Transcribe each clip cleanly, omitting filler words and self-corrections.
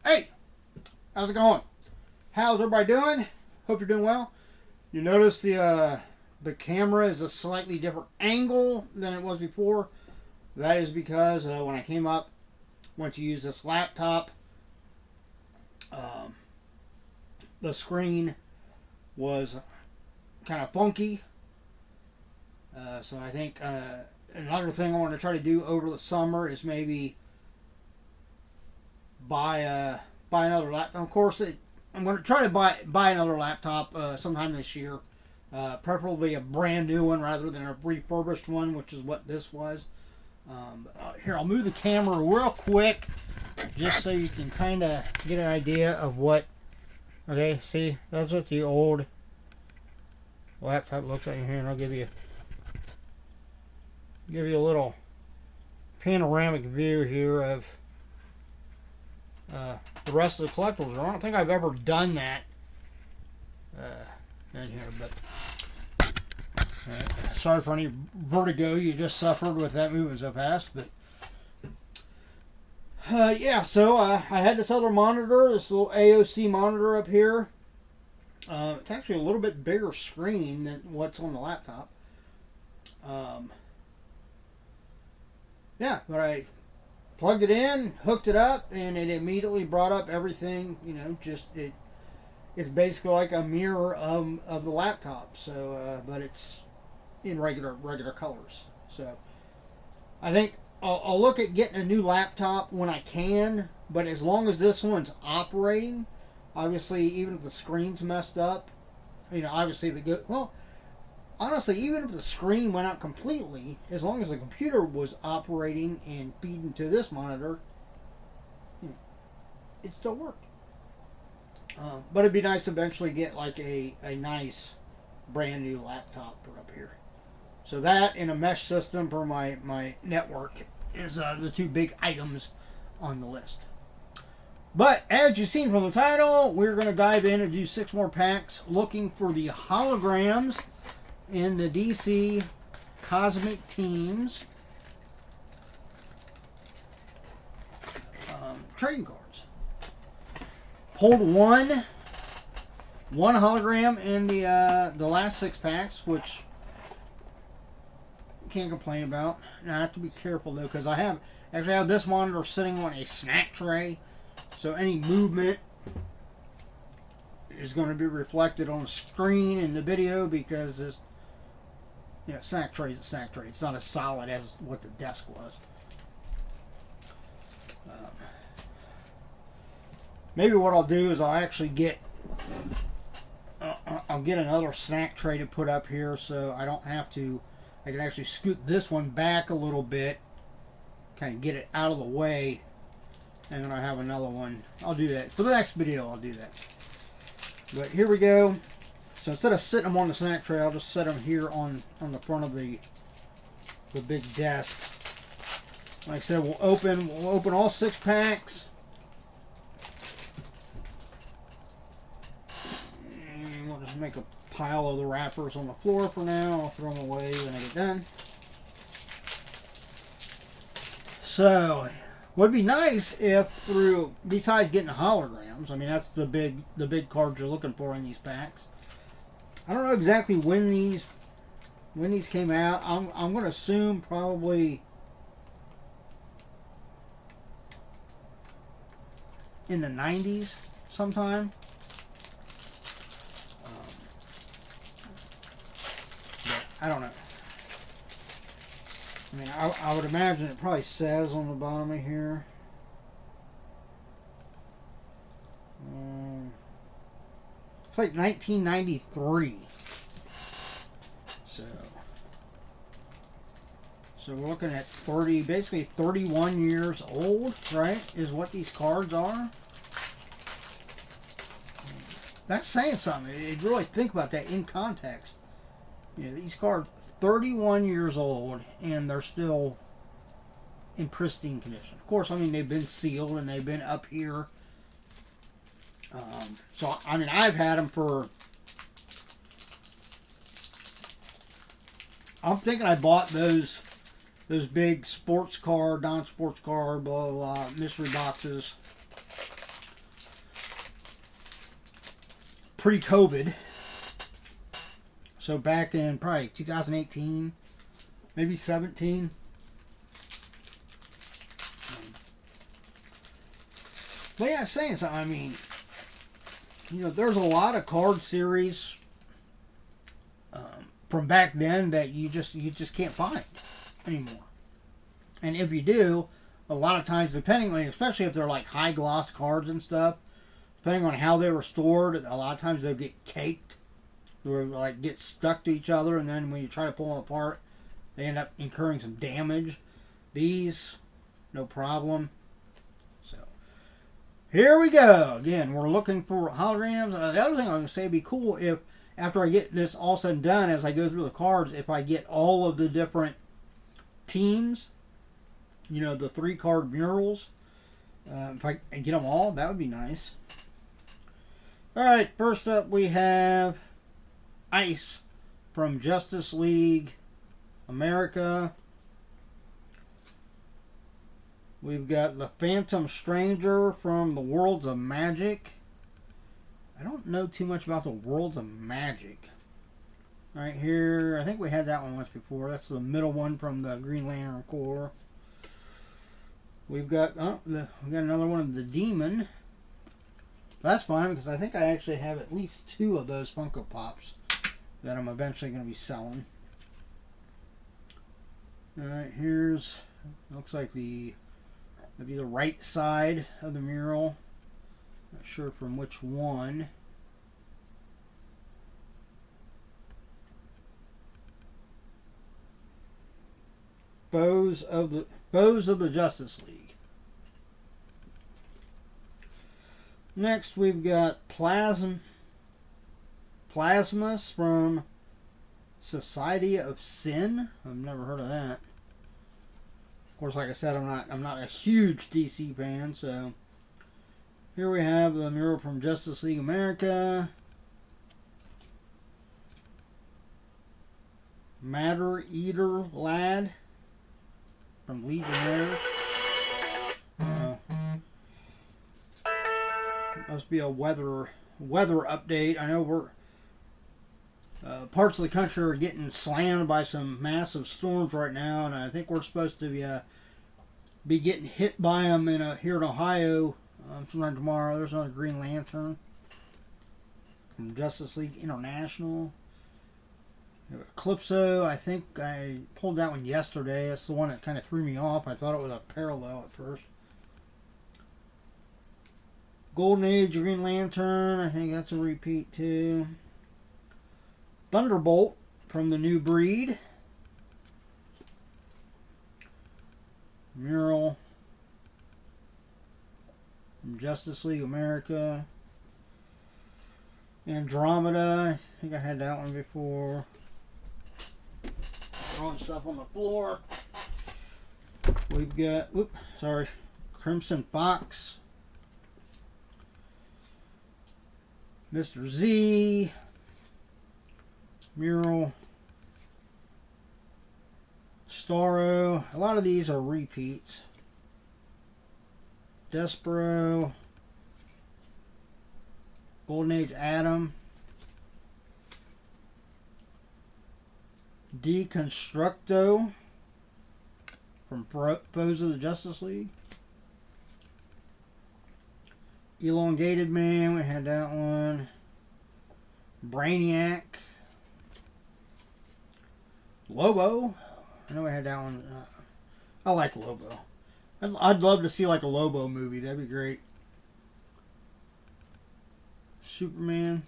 Hey, how's it going? How's everybody doing? Hope you're doing well. You notice the camera is a slightly different angle than it was before. That is because when I came up, went to use this laptop, um, the screen was kind of funky. So I think another thing I want to try to do over the summer is maybe buy another laptop. Of course, I'm going to try to buy another laptop sometime this year. Preferably a brand new one rather than a refurbished one, which is what this was. Here, I'll move the camera real quick just so you can kind of get an idea of what. Okay, see, that's what the old laptop looks like here, and I'll give you a little panoramic view here of the rest of the collectibles. I don't think I've ever done that in here, but sorry for any vertigo you just suffered with that moving so fast. But yeah, so I had this other monitor, this little AOC monitor up here. It's actually a little bit bigger screen than what's on the laptop. Yeah, but I plugged it in, hooked it up, and it immediately brought up everything. You know, it's basically like a mirror of the laptop. So, but it's in regular colors. So, I think I'll look at getting a new laptop when I can. But as long as this one's operating, obviously, even if the screen's messed up, you know, obviously if it goes well. Honestly, even if the screen went out completely, as long as the computer was operating and feeding to this monitor, it still worked. But it'd be nice to eventually get like a nice brand new laptop for up here. So that and a mesh system for my network is the two big items on the list. But as you've seen from the title, we're going to dive in and do 6 more packs looking for the holograms in the DC Cosmic Teams trading cards. Pulled one hologram in the last 6 packs, which can't complain about. Now I have to be careful though, because I have this monitor sitting on a snack tray, so any movement is going to be reflected on the screen in the video, because this, you know, snack tray is a snack tray. It's not as solid as what the desk was. Maybe what I'll do is I'll actually get another snack tray to put up here, so I don't have to. I can actually scoot this one back a little bit, kind of get it out of the way, and then I have another one. I'll do that for the next video. I'll do that. But here we go. So instead of sitting them on the snack tray, I'll just set them here on the front of the big desk. Like I said, we'll open all 6 packs. And we'll just make a pile of the wrappers on the floor for now. I'll throw them away when I get done. So, would be nice if besides getting holograms, I mean that's the big cards you're looking for in these packs. I don't know exactly when these came out. I'm going to assume probably in the 90s sometime. But I don't know. I mean, I would imagine it probably says on the bottom of here. It's like 1993. So we're looking at basically 31 years old, right? Is what these cards are. That's saying something. You really think about that in context. You know, these cards, 31 years old, and they're still in pristine condition. Of course, I mean, they've been sealed and they've been up here. So, I mean, I've had them for, I'm thinking I bought those big sports card, non-sports card, blah, blah, blah, mystery boxes pre-COVID. So back in probably 2018, maybe 17. But yeah, saying something. I mean, you know, there's a lot of card series from back then that you just can't find anymore. And if you do, a lot of times, depending on, especially if they're like high gloss cards and stuff, depending on how they were stored, a lot of times they'll get caked, or like get stuck to each other, and then when you try to pull them apart, they end up incurring some damage. These, no problem. So here we go. Again, we're looking for holograms. The other thing I was going to say, it'd be cool if after I get this all said and done, as I go through the cards, if I get all of the different teams, you know, the 3-card murals, if I get them all, that would be nice. Alright, first up we have Ice from Justice League America. We've got the Phantom Stranger from the Worlds of Magic. I don't know too much about the Worlds of Magic. Right here, I think we had that one once before. That's the middle one from the Green Lantern Corps. We've got we got another one of the Demon. That's fine because I think I actually have at least 2 of those Funko Pops that I'm eventually going to be selling. Alright, here's, looks like maybe the right side of the mural. Not sure from which one. Foes of the Justice League. Next we've got Plasmus from Society of Sin. I've never heard of that. Of course, like I said, I'm not a huge DC fan, so here we have the mural from Justice League America. Matter Eater Lad from Legionnaires. Must be a weather update. I know we're parts of the country are getting slammed by some massive storms right now, and I think we're supposed to be getting hit by them here in Ohio sometime tomorrow. There's another Green Lantern from Justice League International. Eclipso, I think I pulled that one yesterday. That's the one that kind of threw me off. I thought it was a parallel at first. Golden Age Green Lantern, I think that's a repeat too. Thunderbolt from the New Breed. Mural from Justice League America. Andromeda, I think I had that one before. Throwing stuff on the floor. We've got, Crimson Fox. Mr. Z. Mural. Starro. A lot of these are repeats. Despero. Golden Age Atom. Deconstructo from Foes of the Justice League. Elongated Man, we had that one. Brainiac. Lobo, I know we had that one. I like Lobo. I'd love to see like a Lobo movie. That'd be great. Superman.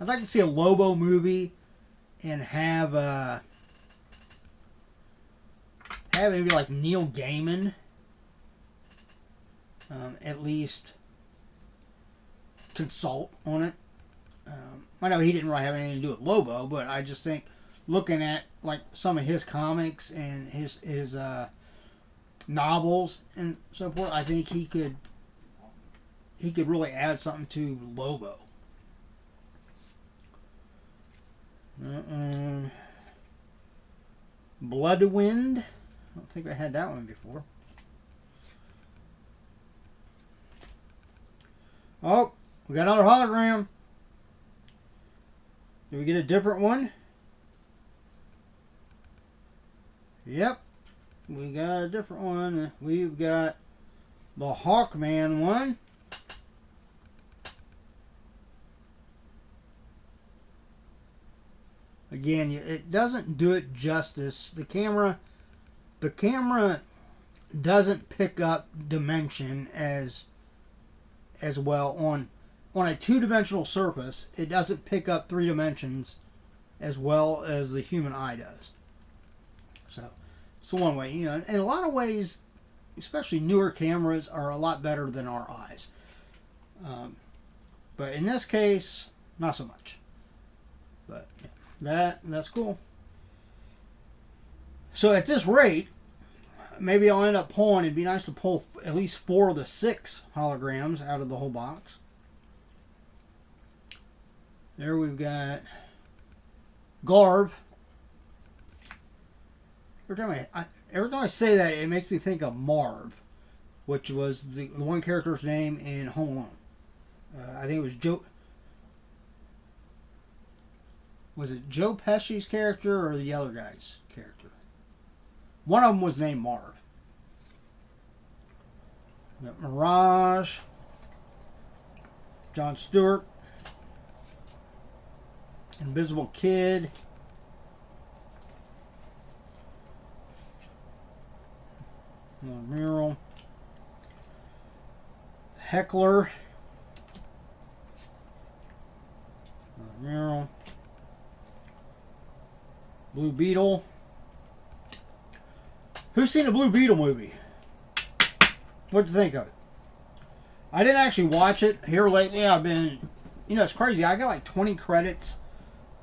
I'd like to see a Lobo movie and have maybe like Neil Gaiman at least consult on it. I know he didn't really have anything to do with Lobo, but I just think looking at like some of his comics and his novels and so forth, I think he could really add something to Lobo. Bloodwind. I don't think I had that one before. Oh, we got another hologram. Did we get a different one? Yep. We got a different one. We've got the Hawkman one. Again, it doesn't do it justice. The camera doesn't pick up dimension as well on a two-dimensional surface. It doesn't pick up 3 dimensions as well as the human eye does. So one way, you know, in a lot of ways, especially newer cameras are a lot better than our eyes. But in this case, not so much. But that's cool. So at this rate, maybe I'll end up pulling. It'd be nice to pull at least 4 of the 6 holograms out of the whole box. There we've got Garv. Every time I say that, it makes me think of Marv, which was the one character's name in Home Alone. I think it was Joe. Was it Joe Pesci's character or the other guy's character? One of them was named Marv. We got Mirage, John Stewart, Invisible Kid, Mural, Heckler, Mural, Blue Beetle. Who's seen the Blue Beetle movie? What'd you think of it? I didn't actually watch it here lately. I've been, you know, it's crazy. I got like 20 credits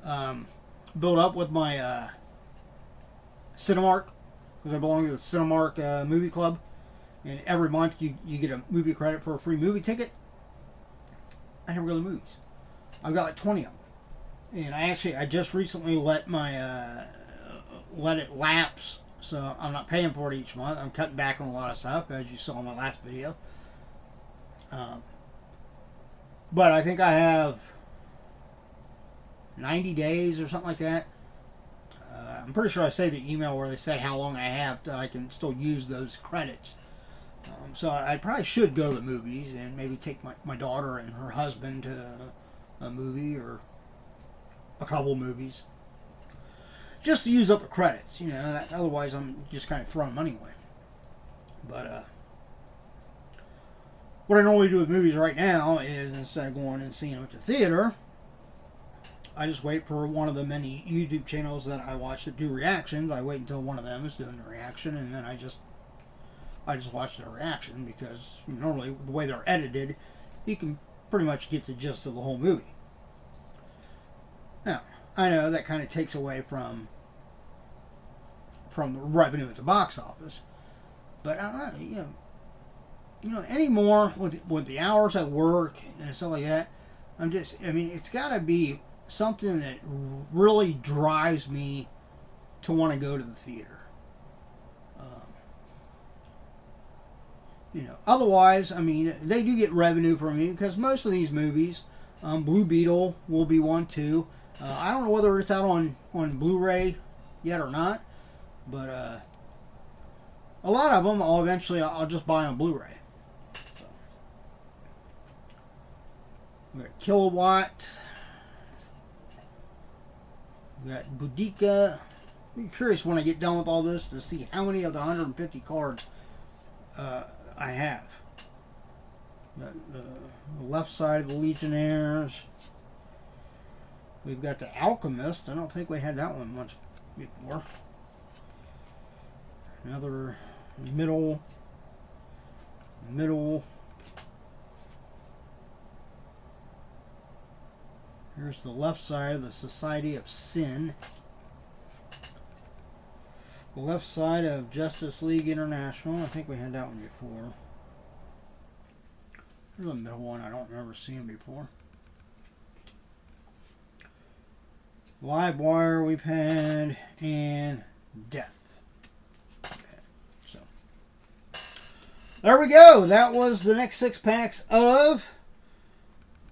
built up with my Cinemark, because I belong to the Cinemark movie club, and every month you get a movie credit for a free movie ticket. I never go to the movies. I've got like 20 of them, and I just recently let it lapse, so I'm not paying for it each month. I'm cutting back on a lot of stuff, as you saw in my last video. But I think I have 90 days or something like that. I'm pretty sure I saved an email where they said how long I have so I can still use those credits. So I probably should go to the movies and maybe take my daughter and her husband to a movie or a couple movies. Just to use up the credits, you know. Otherwise, I'm just kind of throwing money away. But what I normally do with movies right now is, instead of going and seeing them at the theater, I just wait for one of the many YouTube channels that I watch that do reactions. I wait until one of them is doing the reaction, and then I just watch their reaction, because normally the way they're edited, you can pretty much get the gist of the whole movie. Now, I know that kind of takes away from the revenue at the box office, but you know, anymore with the hours at work and stuff like that, it's got to be something that really drives me to want to go to the theater. Otherwise, they do get revenue from me, because most of these movies, Blue Beetle will be one too. I don't know whether it's out on Blu-ray yet or not, but a lot of them I'll just buy on Blu-ray. So. We got Kilowatt. We got Boudica. I'm curious when I get done with all this to see how many of the 150 cards I have. Got the left side of the Legionnaires. We've got the Alchemist. I don't think we had that one much before. Another middle. Here's the left side of the Society of Sin. The left side of Justice League International. I think we had that one before. There's a middle one I don't remember seeing before. Livewire we've had, and Death. Okay, so there we go. That was the next 6 packs of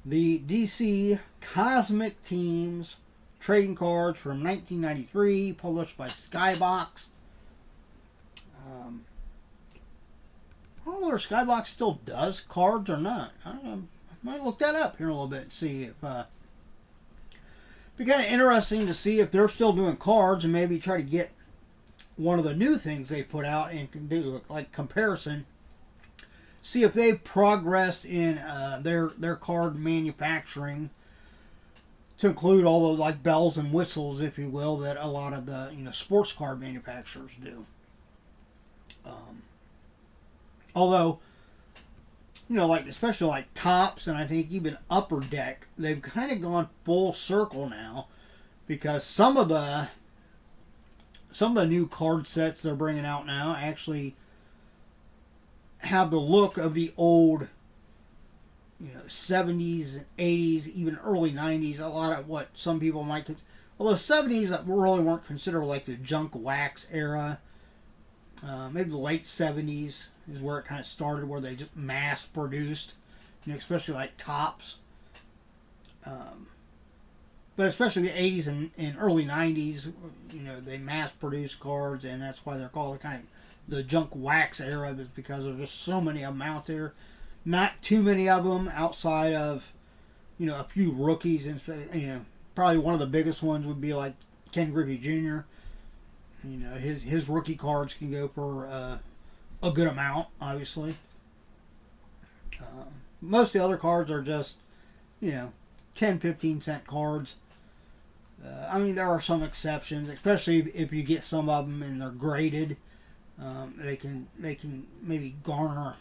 the DC Cosmic Teams trading cards from 1993, published by Skybox. I don't know whether Skybox still does cards or not. I might look that up here in a little bit and see if... it'd be kind of interesting to see if they're still doing cards and maybe try to get one of the new things they put out and can do like comparison. See if they've progressed in their card manufacturing to include all the like bells and whistles, if you will, that a lot of the sports card manufacturers do. Although, like especially like Topps and I think even Upper Deck, they've kind of gone full circle now, because some of the new card sets they're bringing out now actually have the look of the old 70s and 80s, even early 90s. A lot of what some people might, although 70s really weren't considered like the junk wax era. Maybe the late 70s is where it kind of started, where they just mass produced, especially like Topps. But especially the 80s and early 90s, they mass produced cards, and that's why they're called kind of the junk wax era, is because there's just so many of them out there. Not too many of them outside of, a few rookies, and probably one of the biggest ones would be like Ken Griffey Jr. His rookie cards can go for a good amount, obviously. Most of the other cards are just, 10, 15 cent cards. There are some exceptions, especially if you get some of them and they're graded. They can maybe garner,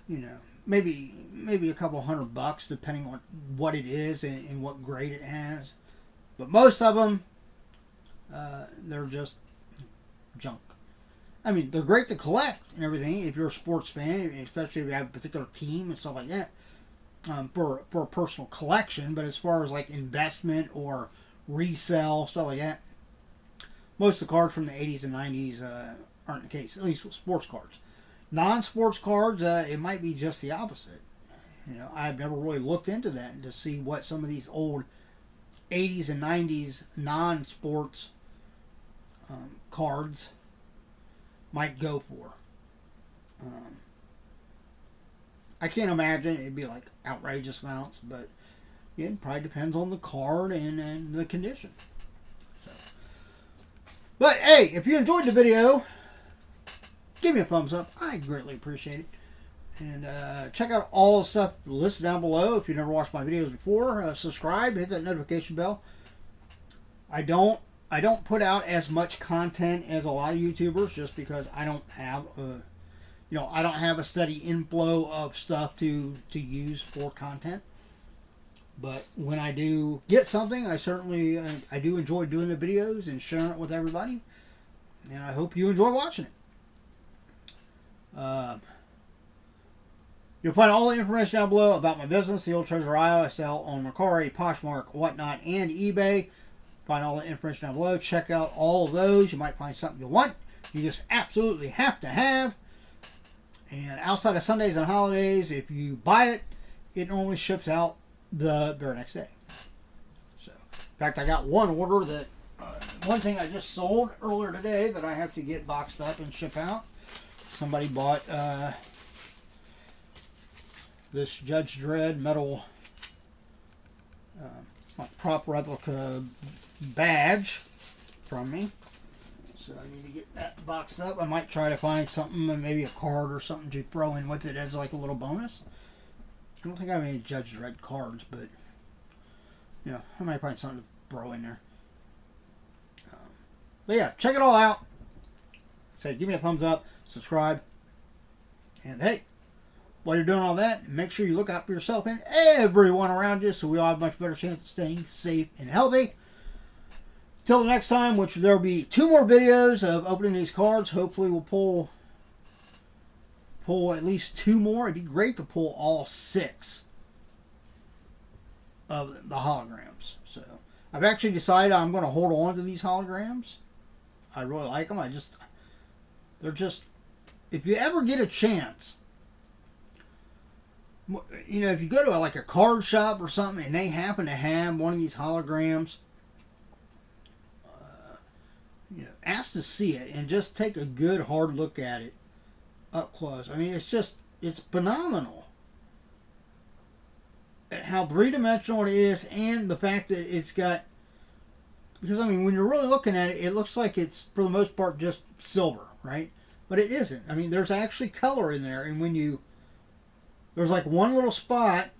maybe a couple $100 depending on what it is and what grade it has. But most of them, they're just junk. They're great to collect and everything if you're a sports fan, especially if you have a particular team and stuff like that, for a personal collection. But as far as like investment or resell, stuff like that, most of the cards from the 80s and 90s aren't the case, at least with sports cards. Non-sports cards, it might be just the opposite. I've never really looked into that to see what some of these old 80s and 90s non-sports cards might go for. I can't imagine it'd be like outrageous amounts, but it probably depends on the card and the condition. So. But hey, if you enjoyed the video, give me a thumbs up. I greatly appreciate it. And check out all the stuff listed down below. If you've never watched my videos before, subscribe, hit that notification bell. I don't put out as much content as a lot of YouTubers, just because I don't have a steady inflow of stuff to use for content. But when I do get something, I do enjoy doing the videos and sharing it with everybody. And I hope you enjoy watching it. You'll find all the information down below about my business, The Old Treasure Isle. I sell on Mercari, Poshmark, Whatnot, and eBay. Find all the information down below. Check out all of those. You might find something you want. You just absolutely have to have. And outside of Sundays and holidays, if you buy it, it normally ships out the very next day. So, in fact, I got one order that, one thing I just sold earlier today that I have to get boxed up and ship out. Somebody bought this Judge Dredd metal prop replica badge from me. So I need to get that boxed up. I might try to find something, maybe a card or something to throw in with it as like a little bonus. I don't think I have any Judge Dredd cards, but I might find something to throw in there. But yeah, check it all out. Say, give me a thumbs up, subscribe, and hey, while you're doing all that, make sure you look out for yourself and everyone around you, so we all have a much better chance of staying safe and healthy. Till the next time, which there will be 2 more videos of opening these cards. Hopefully we'll pull at least 2 more. It'd be great to pull all 6 of the holograms. So I've actually decided I'm going to hold on to these holograms. I really like them. They're just, if you ever get a chance, You know, if you go to like a card shop or something and they happen to have one of these holograms, you know, ask to see it and just take a good hard look at it up close. I mean, it's phenomenal at how three-dimensional it is, and the fact that it's got, because I mean, when you're really looking at it, it looks like it's for the most part just silver, right? But it isn't. I mean, there's actually color in there, and there's like one little spot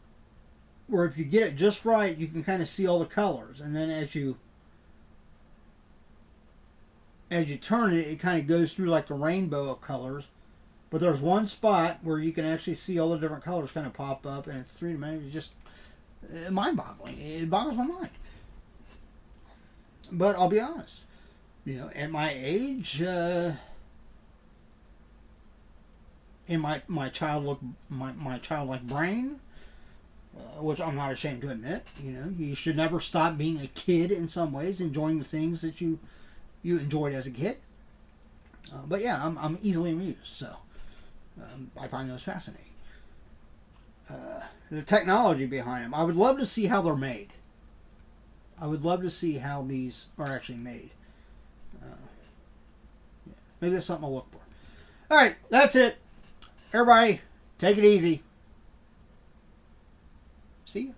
where if you get it just right, you can kind of see all the colors, and then as you turn it, it kind of goes through like the rainbow of colors. But there's one spot where you can actually see all the different colors kind of pop up, and it's three-dimensional. It's just mind-boggling. It boggles my mind. But I'll be honest, you know, at my age, in my childlike brain, which I'm not ashamed to admit, you know, you should never stop being a kid in some ways, enjoying the things that you enjoyed as a kid. But yeah, I'm easily amused, so I find those fascinating. The technology behind them, I would love to see how they're made. I would love to see how these are actually made. Yeah. Maybe that's something I'll look for. All right, that's it. Everybody, take it easy. See ya.